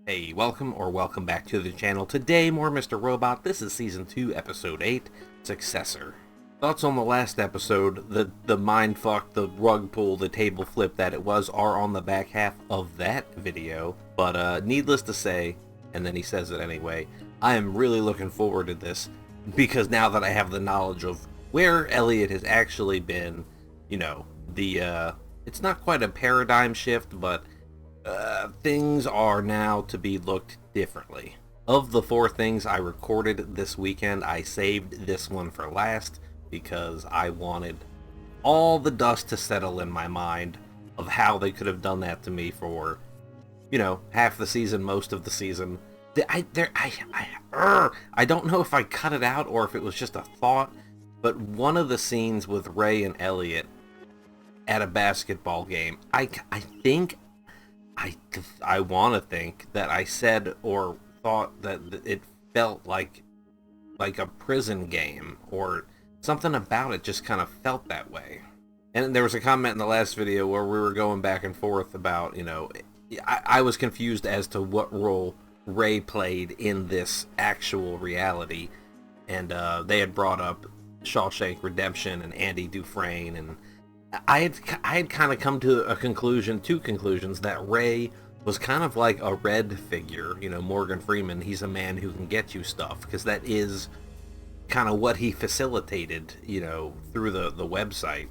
Hey, welcome back to the channel. Today, more Mr. Robot. This is Season 2, Episode 8, Successor. Thoughts on the last episode, the mindfuck, the rug pull, the table flip that it was, are on the back half of that video. But needless to say, and then he says it anyway, I am really looking forward to this, because now that I have the knowledge of where Elliot has actually been, you know, it's not quite a paradigm shift, but things are now to be looked differently. Of the 4 things I recorded this weekend, I saved this one for last because I wanted all the dust to settle in my mind of how they could have done that to me for, you know, half the season, most of the season. I don't know if I cut it out or if it was just a thought, but one of the scenes with Ray and Elliot at a basketball game, I want to think that I said or thought that it felt like a prison game, or something about it just kind of felt that way. And there was a comment in the last video where we were going back and forth about, you know, I was confused as to what role Ray played in this actual reality, and they had brought up Shawshank Redemption and Andy Dufresne, and I had kind of come to two conclusions, that Ray was kind of like a Red figure, you know, Morgan Freeman. He's a man who can get you stuff, because that is kind of what he facilitated, you know, through the website.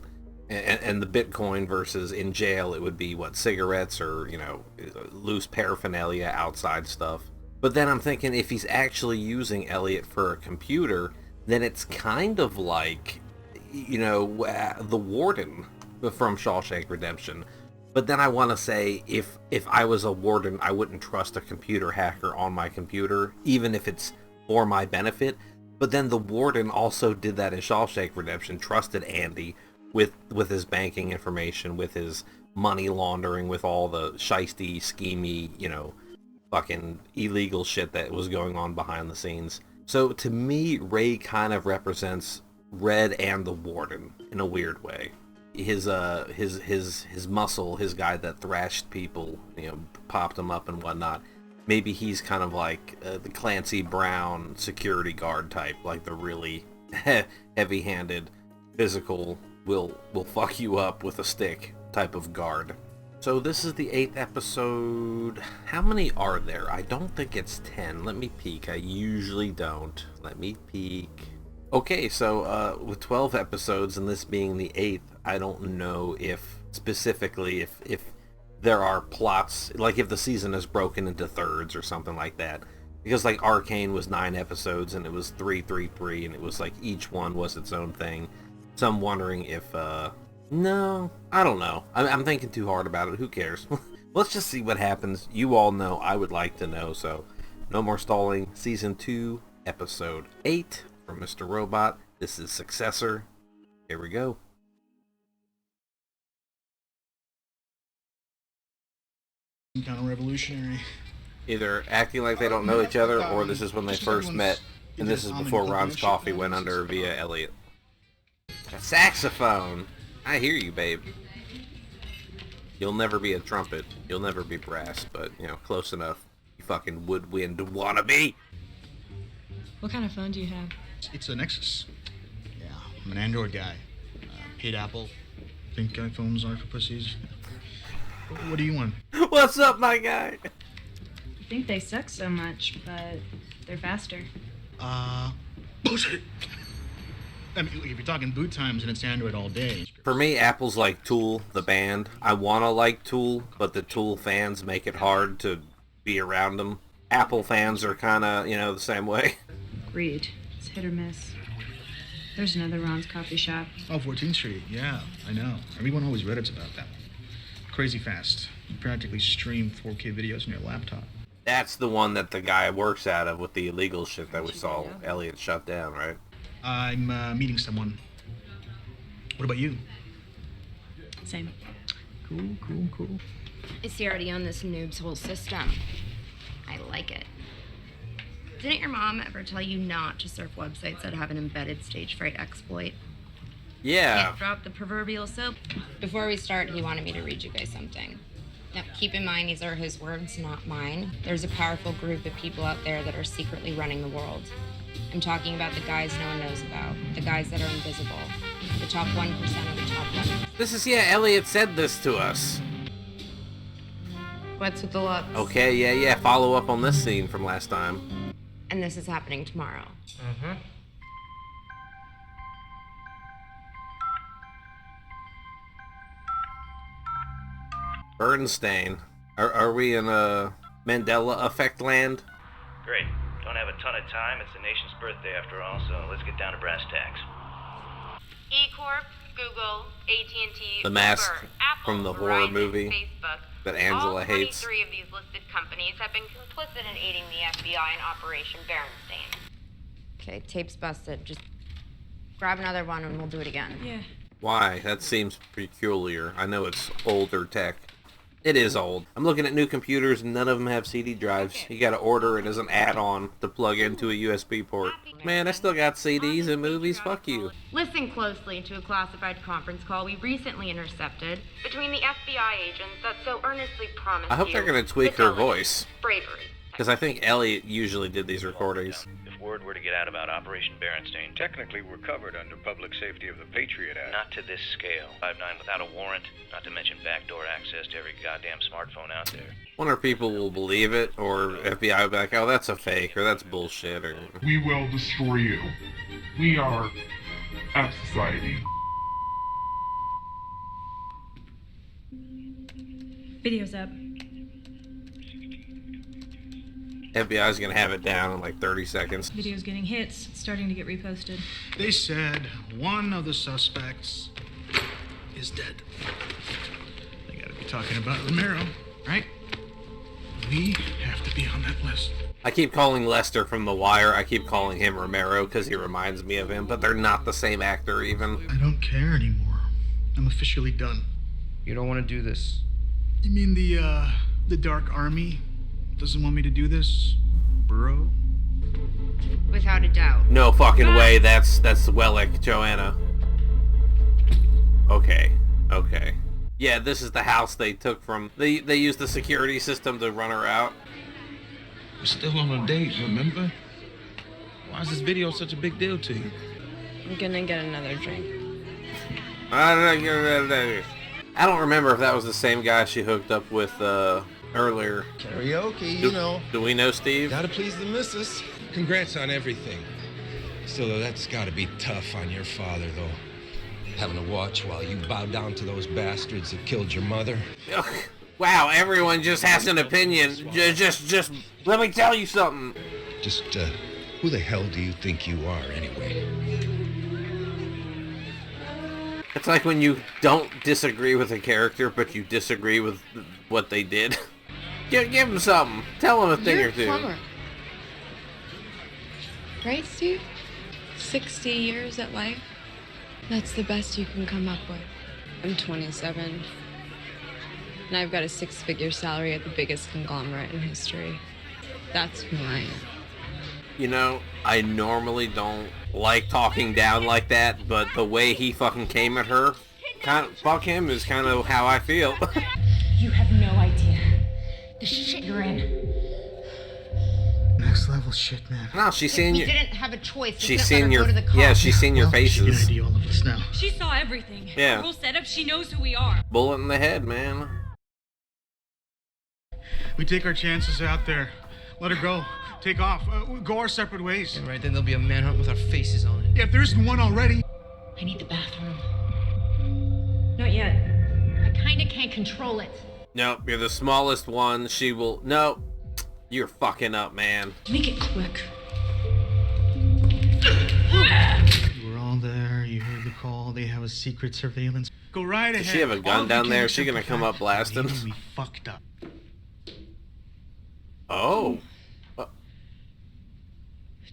And the Bitcoin versus in jail, it would be, what, cigarettes or, you know, loose paraphernalia, outside stuff. But then I'm thinking, if he's actually using Elliot for a computer, then it's kind of like, you know, the warden from Shawshank Redemption. But then I want to say, if I was a warden, I wouldn't trust a computer hacker on my computer, even if it's for my benefit. But then the warden also did that in Shawshank Redemption, trusted Andy with his banking information, with his money laundering, with all the shisty, schemy, you know, fucking illegal shit that was going on behind the scenes. So to me, Ray kind of represents Red and the warden in a weird way. His muscle, his guy that thrashed people, you know, popped them up and whatnot. Maybe he's kind of like the Clancy Brown security guard type, like the really heavy-handed, physical, will fuck you up with a stick type of guard. So this is the 8th episode. How many are there? I don't think it's 10. Let me peek. I usually don't. Let me peek. Okay, so with 12 episodes and this being the 8th, I don't know if specifically if there are plots, like if the season is broken into thirds or something like that. Because like Arcane was 9 episodes and it was 3 and it was like each one was its own thing. So I'm wondering if, no, I don't know. I'm thinking too hard about it. Who cares? Let's just see what happens. You all know. I would like to know. So no more stalling. Season 2, Episode 8 from Mr. Robot. This is Successor. Here we go. Kind of revolutionary. Either acting like they don't know each other, or this is when they first met, and this is before Ron's coffee went under via Elliot. A saxophone! I hear you, babe. You'll never be a trumpet. You'll never be brass, but, you know, close enough. You fucking woodwind wannabe! What kind of phone do you have? It's a Nexus. Yeah, I'm an Android guy. Paid Apple. Think iPhones are for pussies. What do you want? What's up, my guy? I think they suck so much, but they're faster. Bullshit! I mean, if you're talking boot times and it's Android all day. For me, Apple's like Tool, the band. I want to like Tool, but the Tool fans make it hard to be around them. Apple fans are kind of, you know, the same way. Agreed. It's hit or miss. There's another Ron's coffee shop. Oh, 14th Street. Yeah, I know. Everyone always Reddits about that one. Crazy fast. You practically stream 4K videos on your laptop. That's the one that the guy works out of with the illegal shit that we saw Elliot shut down, right? I'm meeting someone. What about you? Same. Cool. I see already on this noob's whole system. I like it. Didn't your mom ever tell you not to surf websites that have an embedded stage fright exploit? Yeah. Can't drop the proverbial soap. Before we start, he wanted me to read you guys something. Now, keep in mind, these are his words, not mine. There's a powerful group of people out there that are secretly running the world. I'm talking about the guys no one knows about, the guys that are invisible, the top 1% of the top 1%. This is, yeah, Elliot said this to us. What's with the looks? Okay, yeah, follow up on this scene from last time. And this is happening tomorrow. Mm-hmm. Bernstein. Are we in a Mandela effect land? Great. Don't have a ton of time. It's the nation's birthday after all, so let's get down to brass tacks. E-Corp, Google, AT&T, The Mask Uber, Apple, from the horror Verizon, movie Facebook. that Angela all hates. 23 of these listed companies have been complicit in aiding the FBI in Operation Berenstain. Okay, tape's busted. Just grab another one and we'll do it again. Yeah. Why? That seems peculiar. I know it's older tech. It is old. I'm looking at new computers, none of them have CD drives. You gotta order it as an add-on to plug into a USB port. Man, I still got CDs and movies, fuck you. Listen closely to a classified conference call we recently intercepted between the FBI agents that so earnestly promised I hope they're gonna tweak her voice. bravery. Because I think Elliot usually did these recordings. If word were to get out about Operation Berenstain, Technically, we're covered under Public Safety of the Patriot Act. not to this scale. 5/9 without a warrant, not to mention backdoor access to every goddamn smartphone out there. Wonder if people will believe it, or FBI will be like, oh, that's a fake, or that's bullshit, or... We will destroy you. We are fsociety. Video's up. FBI's gonna have it down in like 30 seconds. Video's getting hits. It's starting to get reposted. They said one of the suspects is dead. They gotta be talking about Romero, right? We have to be on that list. I keep calling Lester from The Wire, I keep calling him Romero because he reminds me of him, but they're not the same actor even. I don't care anymore. I'm officially done. You don't want to do this. You mean the Dark Army doesn't want me to do this, bro? Without a doubt. No fucking way, that's Wellick, Joanna. Okay. Yeah, this is the house they took from... They used the security system to run her out. We're still on a date, remember? Why is this video such a big deal to you? I'm gonna get another drink. I don't remember if that was the same guy she hooked up with earlier. Karaoke, you know. Do we know Steve? Gotta please the missus. Congrats on everything. Still, though, that's gotta be tough on your father, though. Having to watch while you bow down to those bastards that killed your mother. Wow, everyone just has an opinion. Just let me tell you something. Just, who the hell do you think you are, anyway? It's like when you don't disagree with a character, but you disagree with what they did. Give them something. Tell them a thing You're or two. a plumber. Right, Steve? 60 years at life? That's the best you can come up with. I'm 27. And I've got a 6-figure salary at the biggest conglomerate in history. That's who I am. You know, I normally don't like talking down like that, but the way he fucking came at her, fuck him is kind of how I feel. You have no idea the shit you're in. Next level shit, man. No, she's seen you. We didn't have a choice. She's seen your. Yeah, she's seen your faces. She can ID all of us now. She saw everything. Yeah. The whole setup, she knows who we are. Bullet in the head, man. We take our chances out there. Let her go. Take off. Go our separate ways. And right then there'll be a manhunt with our faces on it. Yeah, if there isn't one already. I need the bathroom. Not yet. I kinda can't control it. Nope, you're the smallest one. She will. Nope. You're fucking up, man. Make it quick. You were all there. You heard the call. They have a secret surveillance. Go right ahead. Does she have a gun down there? Is she gonna come up blasting? Maybe we fucked up. Oh.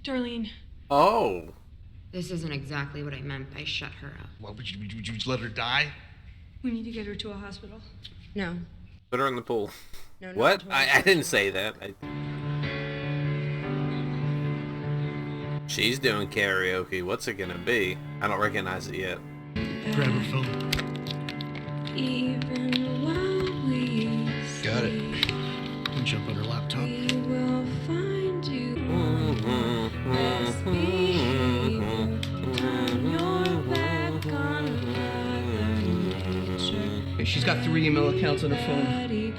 Darlene. Oh. This isn't exactly what I meant by shut her up. What, would you just let her die? We need to get her to a hospital. No. Put her in the pool. No, What? I didn't say that. She's doing karaoke. What's it gonna be? I don't recognize it yet. Grab her phone. Even while we got 3 email accounts on her phone.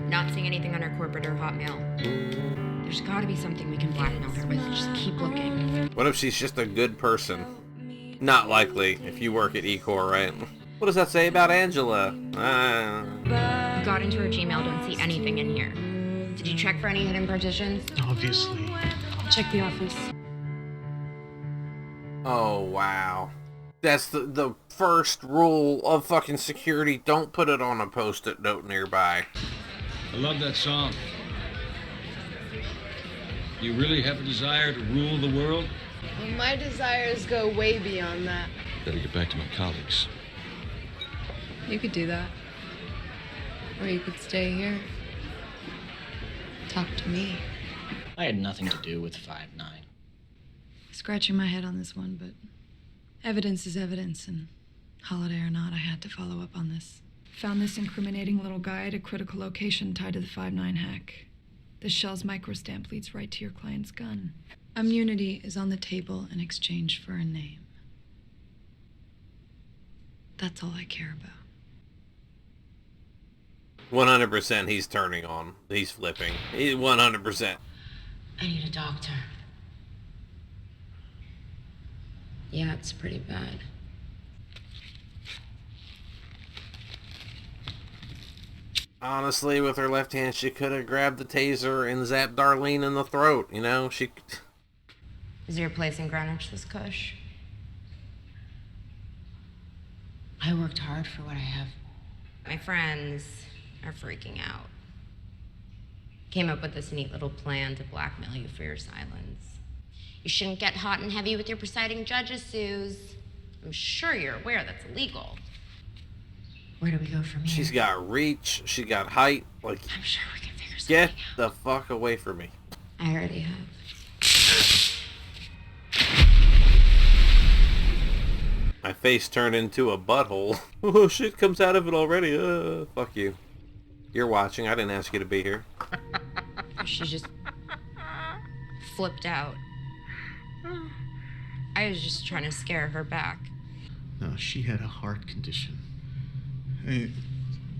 Not seeing anything on her corporate or Hotmail. There's gotta be something we can blackmail her with. Just keep looking. What if she's just a good person? Not likely, if you work at Ecor, right? What does that say about Angela? Got into her Gmail, don't see anything in here. Did you check for any hidden partitions? Obviously. Check the office. Oh, wow. That's the first rule of fucking security. Don't put it on a post-it note nearby. I love that song. You really have a desire to rule the world? Well, my desires go way beyond that. Better get back to my colleagues. You could do that. Or you could stay here. Talk to me. I had nothing to do with 5-9. Scratching my head on this one, but evidence is evidence, and holiday or not, I had to follow up on this. Found this incriminating little guide, a critical location tied to the 5-9 hack. The shell's microstamp leads right to your client's gun. Immunity is on the table in exchange for a name. That's all I care about. 100% he's turning on. He's flipping. 100%. I need a doctor. Yeah, it's pretty bad. Honestly, with her left hand, she could have grabbed the taser and zapped Darlene in the throat, you know? She... Is your place in Greenwich this cush? I worked hard for what I have. My friends are freaking out. Came up with this neat little plan to blackmail you for your silence. You shouldn't get hot and heavy with your presiding judges, Suze. I'm sure you're aware that's illegal. Where do we go from here? She's got reach, she got height, like... I'm sure we can figure something Get out. the fuck away from me. I already have. My face turned into a butthole. Oh, shit comes out of it already. Fuck you. You're watching. I didn't ask you to be here. She just flipped out. I was just trying to scare her back. No, she had a heart condition. Hey,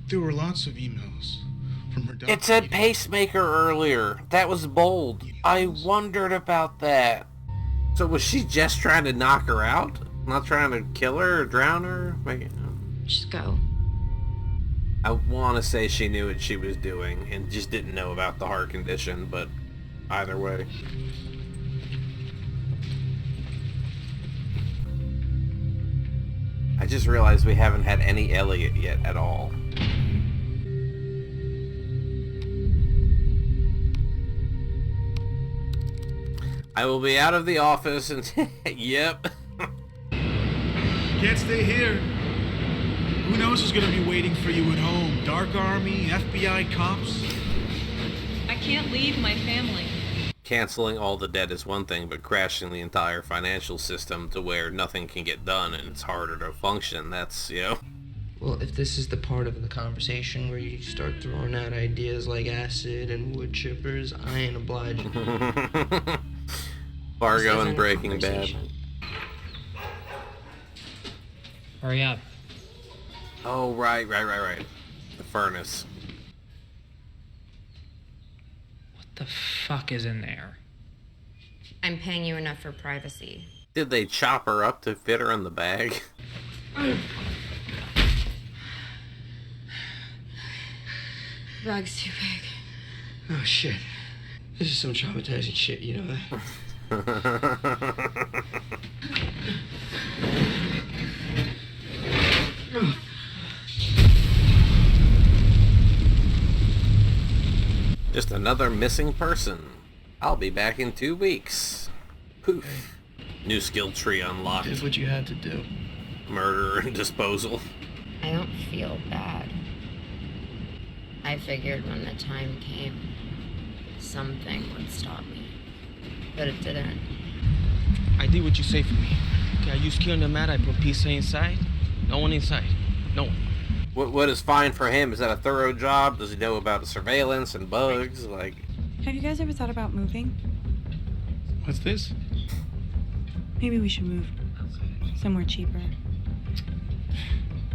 there were lots of emails from her doctor. It said pacemaker earlier. That was bold. I wondered about that. So was she just trying to knock her out? Not trying to kill her or drown her? Just go. I want to say she knew what she was doing and just didn't know about the heart condition, but either way. I just realized we haven't had any Elliot yet at all. I will be out of the office and... Yep. Can't stay here. Who knows who's gonna be waiting for you at home? Dark Army, FBI cops? I can't leave my family. Canceling all the debt is one thing, but crashing the entire financial system to where nothing can get done and it's harder to function, that's, you know... Well, if this is the part of the conversation where you start throwing out ideas like acid and wood chippers, I ain't obliging. Fargo and Breaking Bad. Hurry up. Oh, right. The furnace. What the fuck is in there? I'm paying you enough for privacy. Did they chop her up to fit her in the bag? Bag's too big. Oh, shit. This is some traumatizing shit, you know that? Just another missing person. I'll be back in 2 weeks. Poof. New skill tree unlocked. Did what you had to do. Murder and disposal. I don't feel bad. I figured when the time came, something would stop me. But it didn't. I did what you say for me. Okay, I used killing the mat, I put pizza inside. No one inside. No one. What is fine for him? Is that a thorough job? Does he know about the surveillance and bugs? Like... Have you guys ever thought about moving? What's this? Maybe we should move. Somewhere cheaper.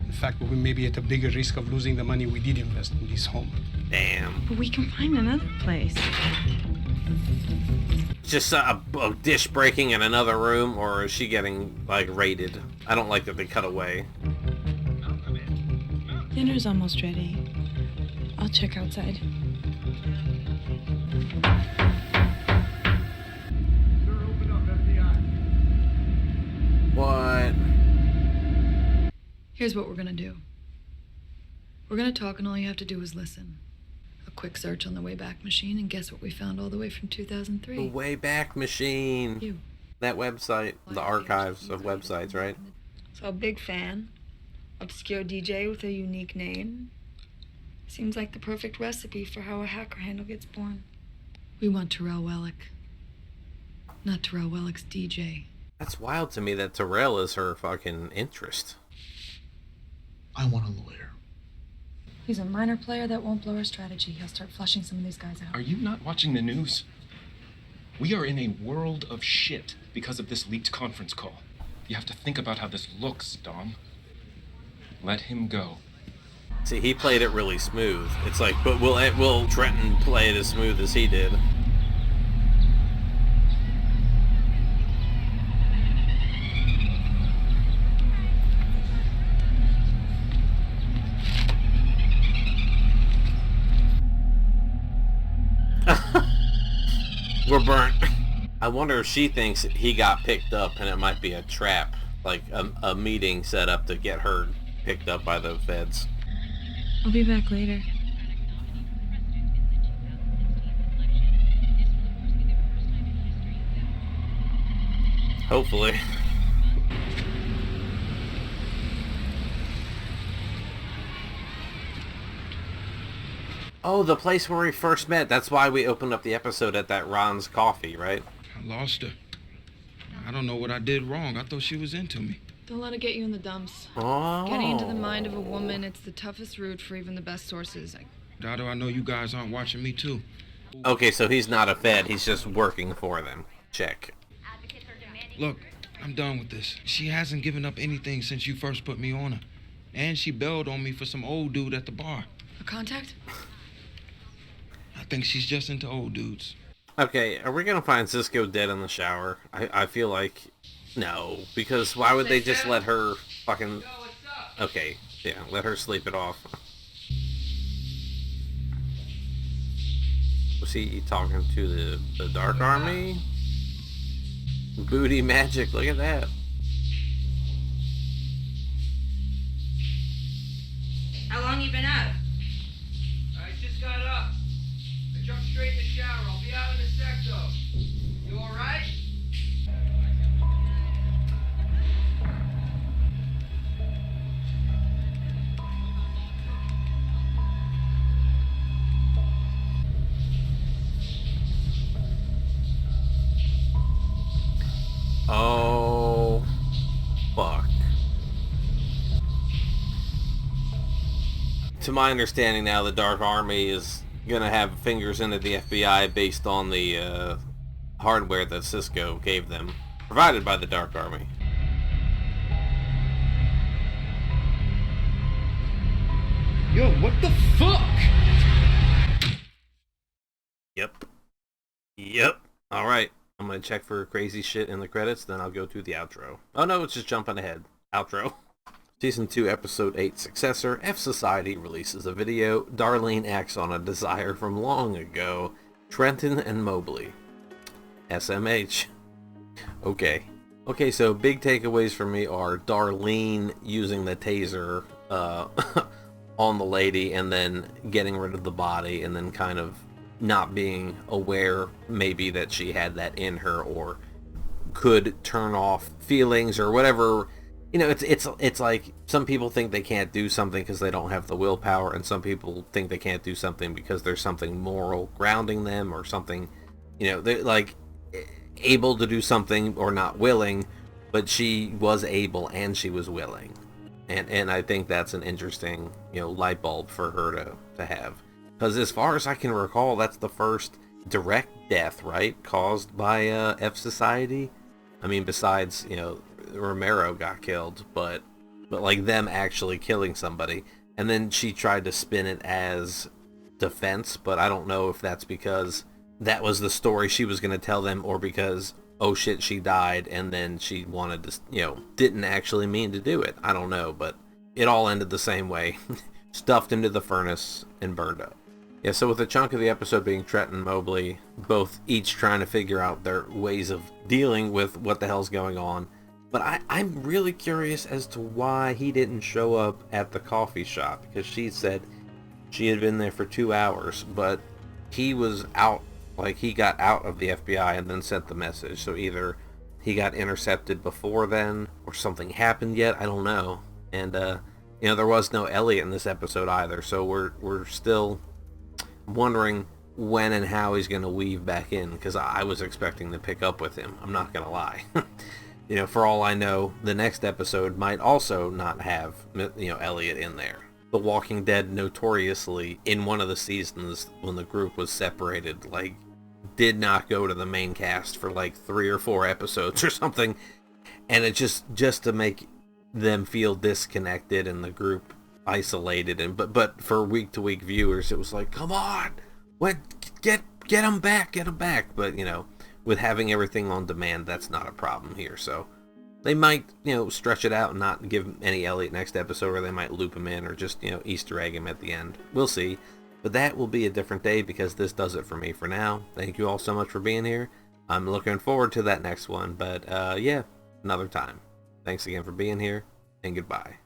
In fact, we may be at a bigger risk of losing the money we did invest in this home. Damn. But we can find another place. Just a dish breaking in another room, or is she getting, like, raided? I don't like that they cut away. Dinner's almost ready. I'll check outside. What? Here's what we're gonna do. We're gonna talk and all you have to do is listen. A quick search on the Wayback Machine and guess what we found all the way from 2003? The Wayback Machine. You. That website, the archives of websites, right? So a big fan. Obscure DJ with a unique name. Seems like the perfect recipe for how a hacker handle gets born. We want Terrell Wellick. Not Terrell Wellick's DJ. That's wild to me that Terrell is her fucking interest. I want a lawyer. He's a minor player that won't blow our strategy. He'll start flushing some of these guys out. Are you not watching the news? We are in a world of shit because of this leaked conference call. You have to think about how this looks, Dom. Let him go. See, he played it really smooth. It's like, but will Trenton play it as smooth as he did? We're burnt. I wonder if she thinks he got picked up and it might be a trap, like a meeting set up to get her picked up by the feds. I'll be back later. Hopefully. Oh, the place where we first met. That's why we opened up the episode at that Ron's Coffee, right? I lost her. I don't know what I did wrong. I thought she was into me. Don't let it get you in the dumps. Oh. Getting into the mind of a woman, it's the toughest route for even the best sources. Dado, I know you guys aren't watching me too. Okay, so he's not a Fed. He's just working for them. Check. Look, I'm done with this. She hasn't given up anything since you first put me on her. And she bailed on me for some old dude at the bar. A contact? I think she's just into old dudes. Okay, are we gonna find Cisco dead in the shower? I feel like no, because why would they just let her fucking... Okay, yeah, let her sleep it off. Was he talking to the Dark Army? Booty magic, look at that. How long you been up? I just got up. I jumped straight in the shower. I'll be out in a sec, though. You all right? Oh, fuck. To my understanding now, the Dark Army is gonna have fingers into the FBI based on the hardware that Cisco gave them, provided by the Dark Army. Yo, what the fuck? Yep. Alright. I'm gonna check for crazy shit in the credits, then I'll go to the outro. Oh no, it's just jumping ahead. Outro. Season 2, Episode 8 successor, F-Society releases a video. Darlene acts on a desire from long ago. Trenton and Mobley. SMH. Okay, so big takeaways for me are Darlene using the taser on the lady and then getting rid of the body and then kind of not being aware maybe that she had that in her or could turn off feelings or whatever. You know, it's like some people think they can't do something because they don't have the willpower, and some people think they can't do something because there's something moral grounding them or something, you know, they're like able to do something or not willing, but she was able and she was willing. And I think that's an interesting, you know, light bulb for her to have. Because as far as I can recall, that's the first direct death, right, caused by F-Society. I mean, besides, you know, Romero got killed, but like them actually killing somebody. And then she tried to spin it as defense, but I don't know if that's because that was the story she was going to tell them, or because, oh shit, she died, and then she wanted to, didn't actually mean to do it. I don't know, but it all ended the same way. Stuffed into the furnace and burned up. Yeah, so with a chunk of the episode being Tret and Mobley, both each trying to figure out their ways of dealing with what the hell's going on. But I'm really curious as to why he didn't show up at the coffee shop, because she said she had been there for 2 hours, but he was out, like he got out of the FBI and then sent the message. So either he got intercepted before then, or something happened yet, I don't know. And, there was no Elliot in this episode either, so we're still wondering when and how he's going to weave back in, because I was expecting to pick up with him. I'm not going to lie. For all I know, the next episode might also not have, Elliot in there. The Walking Dead notoriously, in one of the seasons when the group was separated, like, did not go to the main cast for like 3 or 4 episodes or something. And it just to make them feel disconnected and the group isolated. But for week-to-week viewers, it was like, come on, get them back. But, with having everything on demand, that's not a problem here. So they might, stretch it out and not give any Elliot next episode, or they might loop him in, or just, Easter egg him at the end. We'll see. But that will be a different day, because this does it for me for now. Thank you all so much for being here. I'm looking forward to that next one. But, yeah, another time. Thanks again for being here, and goodbye.